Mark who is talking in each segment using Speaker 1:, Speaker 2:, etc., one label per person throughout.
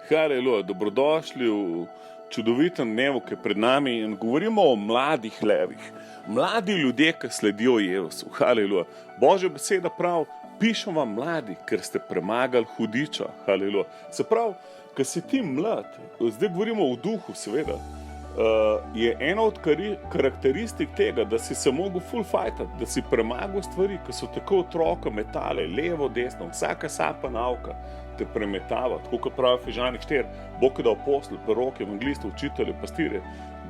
Speaker 1: Haleluja, dobrodošli v čudovitem dnevu, ki je pred nami in govorimo o mladih levih. Mladi ljudje, ki sledijo Jezusu. Haleluja. Božja beseda pravi, pišem vam mladi, ker ste premagali hudiča. Haleluja. Se pravi, ko si ti mlad, zdaj govorimo o duhu seveda, je ena od karakteristik tega, da si se mogel full fightati, da si premagal stvari, ki so tako otroka metale, levo, desno, vsaka sapa nauka te premetava, tako kot pravi Efežani 4, Bog je dal apostol, proroke, evangeliste, učitelje, pastirje,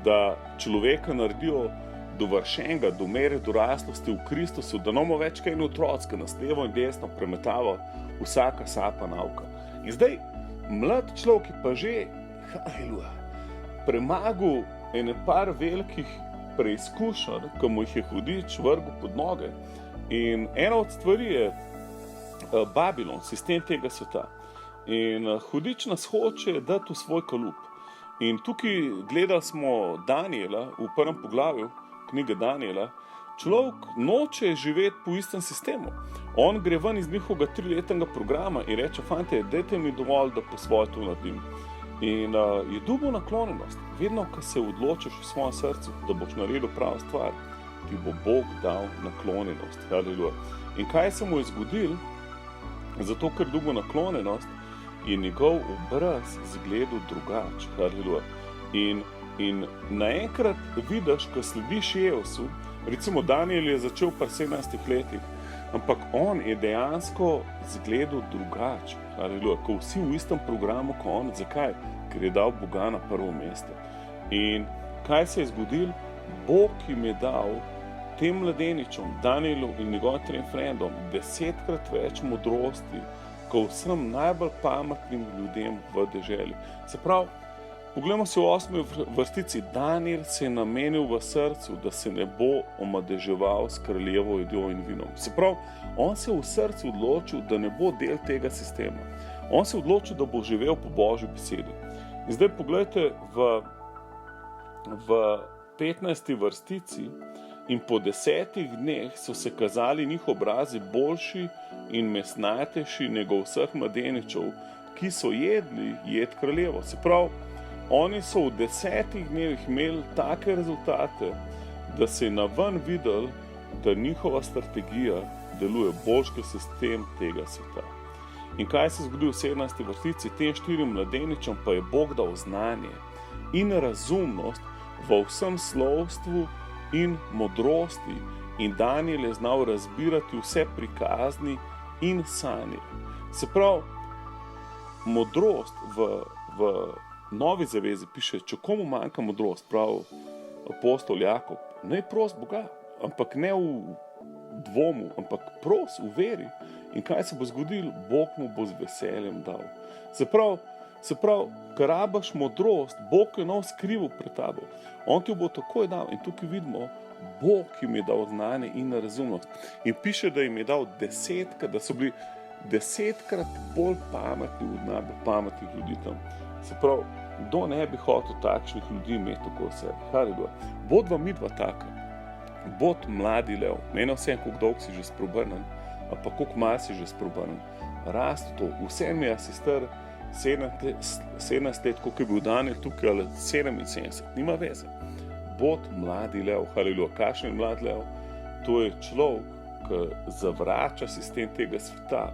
Speaker 1: da človeka naredijo dovršenega, do mere doraslosti v Kristusu, da nimamo več kaj otroci, ki nas levo in desno premetava vsaka sapa nauka. In zdaj, mlad človek je pa že, haleluja, premagal ene par velikih preizkušenj, ki mu jih je hudič vrgel pod noge. In ena od stvari je Babilon, sistem tega sveta. In hudič nas hoče dati v svoj kalup. In tukaj gledali smo Daniela v prvem poglavju knjige Daniela. Človek noče živeti po istem sistemu. On gre ven iz njihovega 3-letnega programa in reče, fante, dajte mi dovolj, da po svoje to naredim. In je dobil naklonjenost. Vedno, ko se odločiš v svojem srcu, da boš naredil pravo stvar, ti bo Bog dal naklonjenost. Haleluja. In kaj se mu je zgodilo? Zato, ker dobil naklonjenost, je njegov obraz zgledal drugače. Haleluja. In naenkrat vidiš, ko slediš Jezusu, recimo Daniel je začel pri 17 letih, ampak on je dejansko zgledal drugače. Haleluja, ko vsi v istem programu kot on. Zakaj? Ker je dal Boga na prvo mesto. In kaj se je zgodilo? Bog jim je dal tem mladeničom, Danielu in njegovim trem frendom 10-krat več modrosti, kot vsem najbolj pametnim ljudem v deželi. Se pravi, poglejmo si v 8. vrstici. Daniel se je namenil v srcu, da se ne bo omadeževal s kraljevo jedjo in vinom. Se pravi, on se je v srcu odločil, da ne bo del tega sistema. On se je odločil, da bo živel po Božji besedi. In zdaj pogledajte v 15. vrstici. In po 10 dneh so se kazali njih obrazi boljši in mesnatejši nego vseh mladeničev, ki so jedli jed kraljevo. Se pravi, oni so v 10 dnevih imeli take rezultate, da se je naven videl, da njihova strategija deluje boljš kot sistem tega sveta. In kaj se zgodi v 17. vrstici? Tem 4 mladeničem pa je Bog dal znanje in razumnost v vsem slovstvu in modrosti, in Daniel je znal razbirati vse prikazni in sanje. Se pravi, modrost v Novi zavezi piše, če komu manjka modrost, pravi apostol Jakob, naj pros Boga, ampak ne v dvomu, ampak pros v veri. In kaj se bo zgodilo? Bog mu bo z veseljem dal. Se pravi, ko rabaš modrost, Bog je nov skrival pred tabo. On ti jo bo takoj dal. In tukaj vidimo, Bog jim je dal znanje in razumnost. In piše, da jim je dal 10-krat, da so bili 10-krat bolj pametni od najbolj pametnih ljudi tam. Se pravi, kdo ne bi hotel takšnih ljudi imeti tako vse? Haleluja. Bodva midva taka. Bod mladi lev. Ne vsem, koliko dolg si že spreobrnen, ampak koliko malo si že spreobrnen. Rasti to. Vsem je si star 17 let, koliko je bil Daniel tukaj, ali 77. Nima veze. Bod mladi lev. Haleluja. Kakšen je mlad lev? To je človek, ki zavrača sistem tega sveta,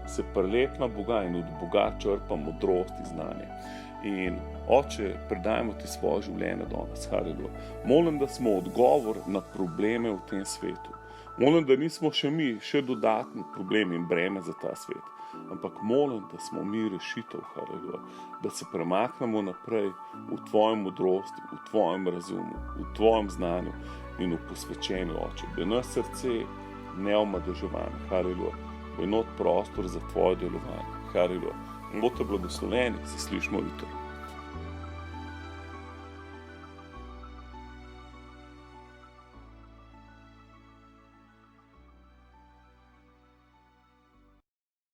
Speaker 1: se prelep na Boga in od Boga črpa modrost in znanje. In Oče, predajmo ti svoje življenje danes. Haleluja. Molim, da smo odgovor na probleme v tem svetu. Molim, da nismo še dodatni problemi in breme za ta svet. Ampak molim, da smo mi rešitev. Haleluja. Da se premaknemo naprej v tvoji modrosti, v tvojem razumu, v tvojem znanju in v posvečenju, Oče. Da nas srce ne omadeževano. Haleluja. Enot prostor za tvoje delovanje. Haleluja. Bote blagoslovljeni, se slišimo jutri.